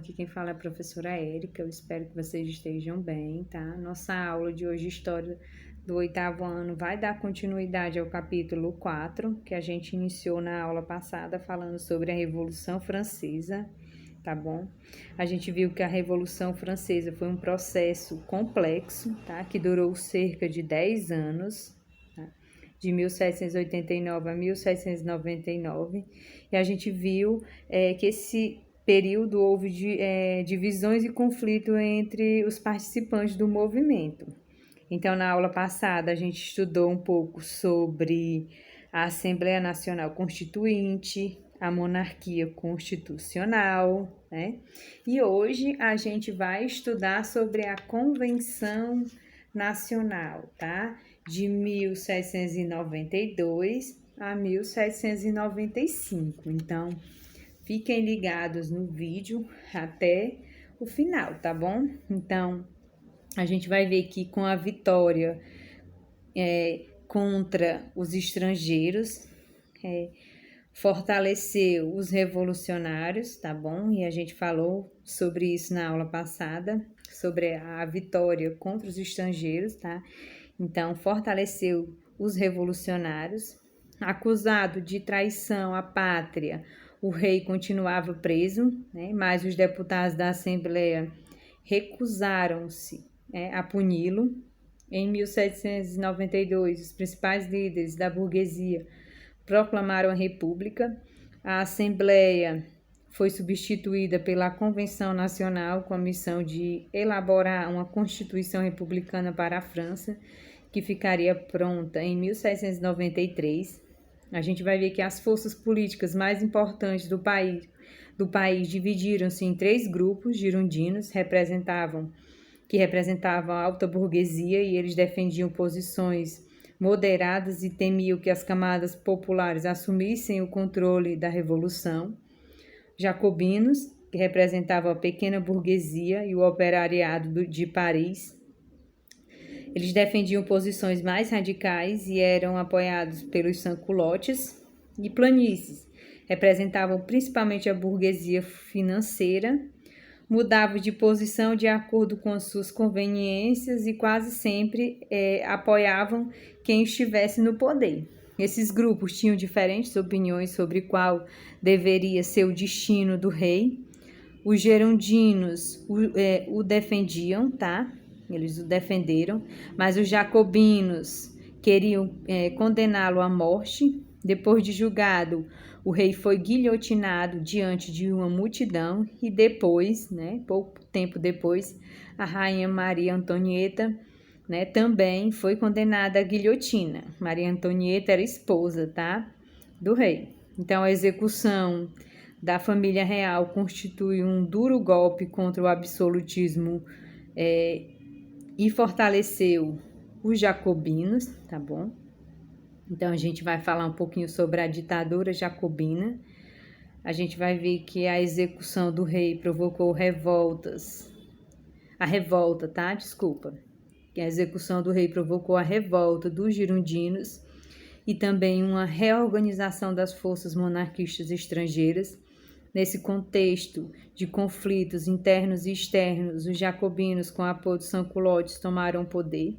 aqui quem fala é a professora Érica, eu espero que vocês estejam bem, tá? Nossa aula de hoje, História do 8º ano, vai dar continuidade ao capítulo 4, que a gente iniciou na aula passada, falando sobre a Revolução Francesa, tá bom? A gente viu que a Revolução Francesa foi um processo complexo, tá? Que durou cerca de 10 anos, tá? De 1789 a 1799, e a gente viu que esse período houve divisões e conflito entre os participantes do movimento. Então, na aula passada, a gente estudou um pouco sobre a Assembleia Nacional Constituinte, a monarquia constitucional, né? E hoje a gente vai estudar sobre a Convenção Nacional, tá? De 1792 a 1795. Então, fiquem ligados no vídeo até o final, tá bom? Então, a gente vai ver que com a vitória contra os estrangeiros, fortaleceu os revolucionários, tá bom? E a gente falou sobre isso na aula passada, sobre a vitória contra os estrangeiros, tá? Então, fortaleceu os revolucionários. Acusado de traição à pátria, o rei continuava preso, né? Mas os deputados da Assembleia recusaram-se a puni-lo. Em 1792, os principais líderes da burguesia proclamaram a República. A Assembleia foi substituída pela Convenção Nacional com a missão de elaborar uma Constituição Republicana para a França, que ficaria pronta em 1793. A gente vai ver que as forças políticas mais importantes do país dividiram-se em 3 grupos girondinos, que representavam a alta burguesia, e eles defendiam posições moderadas e temiam que as camadas populares assumissem o controle da revolução. Jacobinos, que representavam a pequena burguesia e o operariado de Paris. Eles defendiam posições mais radicais e eram apoiados pelos sans-culottes. E planícies representavam principalmente a burguesia financeira, mudavam de posição de acordo com as suas conveniências e quase sempre apoiavam quem estivesse no poder. Esses grupos tinham diferentes opiniões sobre qual deveria ser o destino do rei. Os girondinos o defendiam, tá? Eles o defenderam, mas os jacobinos queriam condená-lo à morte. Depois de julgado, o rei foi guilhotinado diante de uma multidão e depois, pouco tempo depois, a rainha Maria Antonieta, também foi condenada à guilhotina. Maria Antonieta era esposa, tá, do rei. Então, a execução da família real constitui um duro golpe contra o absolutismo e fortaleceu os jacobinos, tá bom? Então, a gente vai falar um pouquinho sobre a ditadura jacobina. A gente vai ver que a execução do rei provocou revoltas. A execução do rei provocou a revolta dos girondinos e também uma reorganização das forças monarquistas estrangeiras. Nesse contexto de conflitos internos e externos, os jacobinos, com apoio dos sans-culottes, tomaram o poder.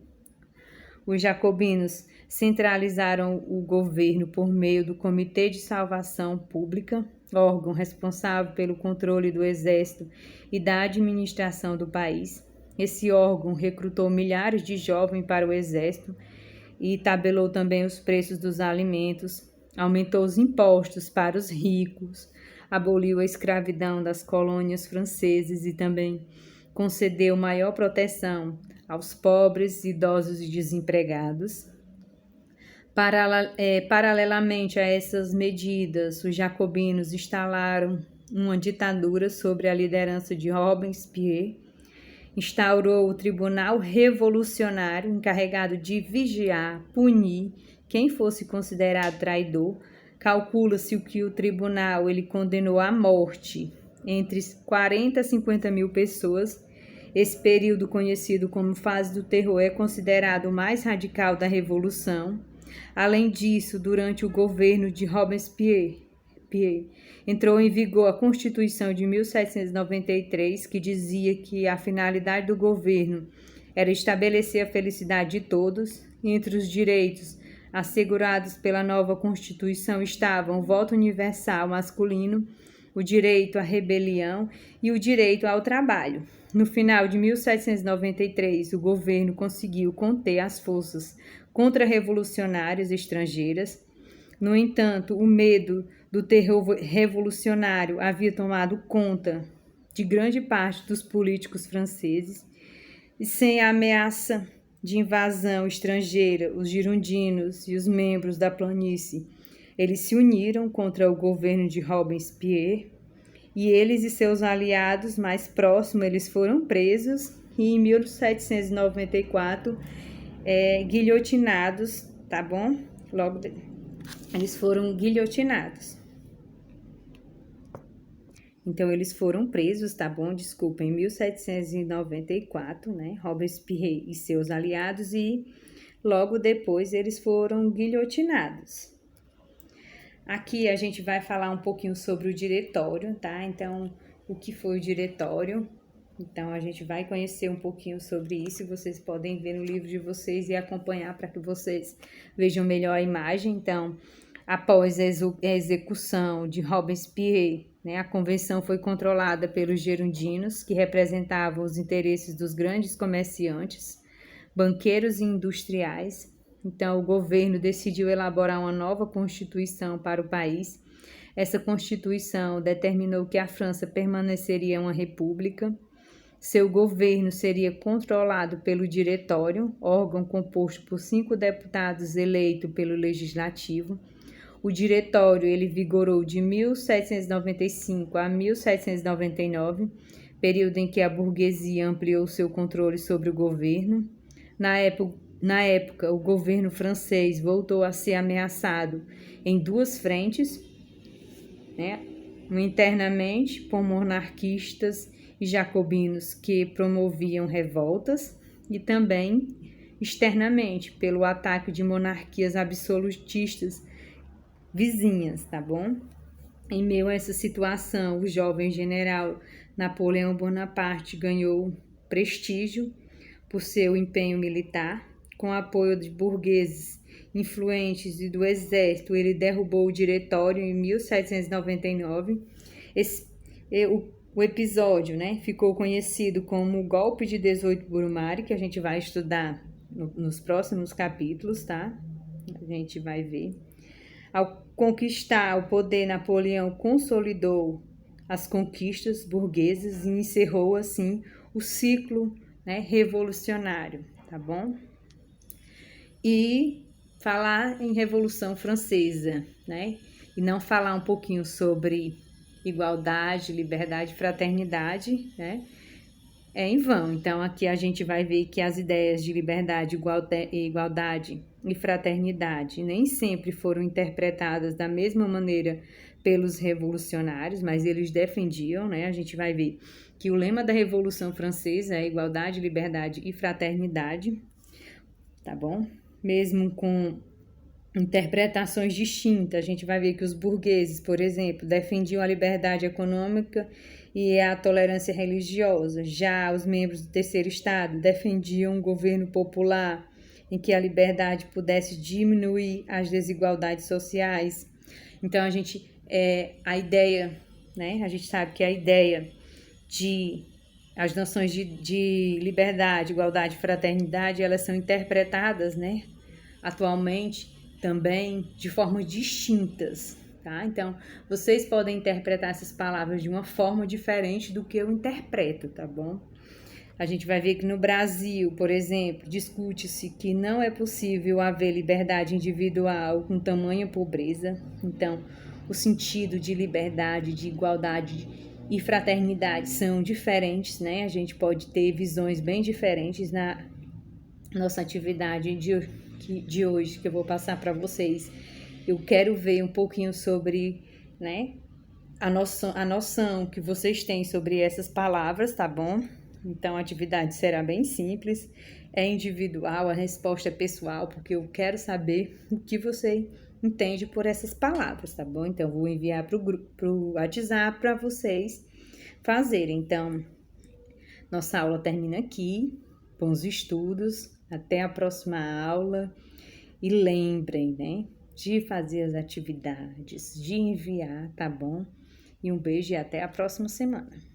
Os jacobinos centralizaram o governo por meio do Comitê de Salvação Pública, órgão responsável pelo controle do exército e da administração do país. Esse órgão recrutou milhares de jovens para o exército e tabelou também os preços dos alimentos, aumentou os impostos para os ricos, aboliu a escravidão das colônias francesas e também concedeu maior proteção aos pobres, idosos e desempregados. Paralelamente a essas medidas, os jacobinos instalaram uma ditadura sob a liderança de Robespierre, instaurou o Tribunal Revolucionário, encarregado de vigiar, punir quem fosse considerado traidor. Calcula-se que o tribunal ele condenou à morte entre 40 a 50 mil pessoas. Esse período, conhecido como fase do terror, é considerado o mais radical da Revolução. Além disso, durante o governo de Robespierre, Robespierre, entrou em vigor a Constituição de 1793, que dizia que a finalidade do governo era estabelecer a felicidade de todos. Entre os direitos assegurados pela nova Constituição estavam o voto universal masculino, o direito à rebelião e o direito ao trabalho. No final de 1793, o governo conseguiu conter as forças contra-revolucionárias estrangeiras. No entanto, o medo do terror revolucionário havia tomado conta de grande parte dos políticos franceses, e sem a ameaça de invasão estrangeira, os girondinos e os membros da planície, eles se uniram contra o governo de Robespierre, e eles e seus aliados mais próximos, eles foram presos e em 1794 guilhotinados, tá bom? Eles foram guilhotinados. Então, eles foram presos, tá bom? Desculpa, em 1794, né? Robespierre e seus aliados, e logo depois eles foram guilhotinados. Aqui a gente vai falar um pouquinho sobre o diretório, tá? Então, o que foi o diretório? Então, a gente vai conhecer um pouquinho sobre isso. Vocês podem ver no livro de vocês e acompanhar para que vocês vejam melhor a imagem. Então, após a execução de Robespierre, né, a convenção foi controlada pelos girondinos, que representavam os interesses dos grandes comerciantes, banqueiros e industriais. Então, o governo decidiu elaborar uma nova constituição para o país. Essa constituição determinou que a França permaneceria uma república. Seu governo seria controlado pelo Diretório, órgão composto por 5 deputados eleitos pelo Legislativo. O Diretório ele vigorou de 1795 a 1799, período em que a burguesia ampliou seu controle sobre o governo. Na época, o governo francês voltou a ser ameaçado em 2 frentes, né? Internamente, por monarquistas e jacobinos que promoviam revoltas, e também externamente, pelo ataque de monarquias absolutistas vizinhas, tá bom? Em meio a essa situação, o jovem general Napoleão Bonaparte ganhou prestígio por seu empenho militar. Com o apoio de burgueses influentes e do exército, ele derrubou o Diretório em 1799. O episódio, né, ficou conhecido como o Golpe de 18 Brumaire, que a gente vai estudar nos próximos capítulos, tá? A gente vai ver. Ao conquistar o poder, Napoleão consolidou as conquistas burguesas e encerrou, assim, o ciclo, né, revolucionário, tá bom? E falar em Revolução Francesa, né? E não falar um pouquinho sobre igualdade, liberdade, fraternidade, né? É em vão. Então, aqui a gente vai ver que as ideias de liberdade, igualdade e fraternidade nem sempre foram interpretadas da mesma maneira pelos revolucionários, mas eles defendiam, né? A gente vai ver que o lema da Revolução Francesa é igualdade, liberdade e fraternidade, tá bom? Mesmo com interpretações distintas, a gente vai ver que os burgueses, por exemplo, defendiam a liberdade econômica e a tolerância religiosa. Já os membros do terceiro estado defendiam um governo popular em que a liberdade pudesse diminuir as desigualdades sociais. Então, a ideia, né? A gente sabe que a ideia de as noções de liberdade, igualdade e fraternidade, elas são interpretadas, né, atualmente também de formas distintas, tá? Então, vocês podem interpretar essas palavras de uma forma diferente do que eu interpreto, tá bom? A gente vai ver que no Brasil, por exemplo, discute-se que não é possível haver liberdade individual com tamanha pobreza. Então, o sentido de liberdade, de igualdade e fraternidade são diferentes, né? A gente pode ter visões bem diferentes na nossa atividade de hoje, que eu vou passar para vocês. Eu quero ver um pouquinho sobre, né, a noção que vocês têm sobre essas palavras, tá bom? Então, a atividade será bem simples, é individual, a resposta é pessoal, porque eu quero saber o que você entende por essas palavras, tá bom? Então, vou enviar para o grupo, pro WhatsApp para vocês fazerem. Então, nossa aula termina aqui. Bons estudos. Até a próxima aula. E lembrem, né, de fazer as atividades, de enviar, tá bom? E um beijo e até a próxima semana.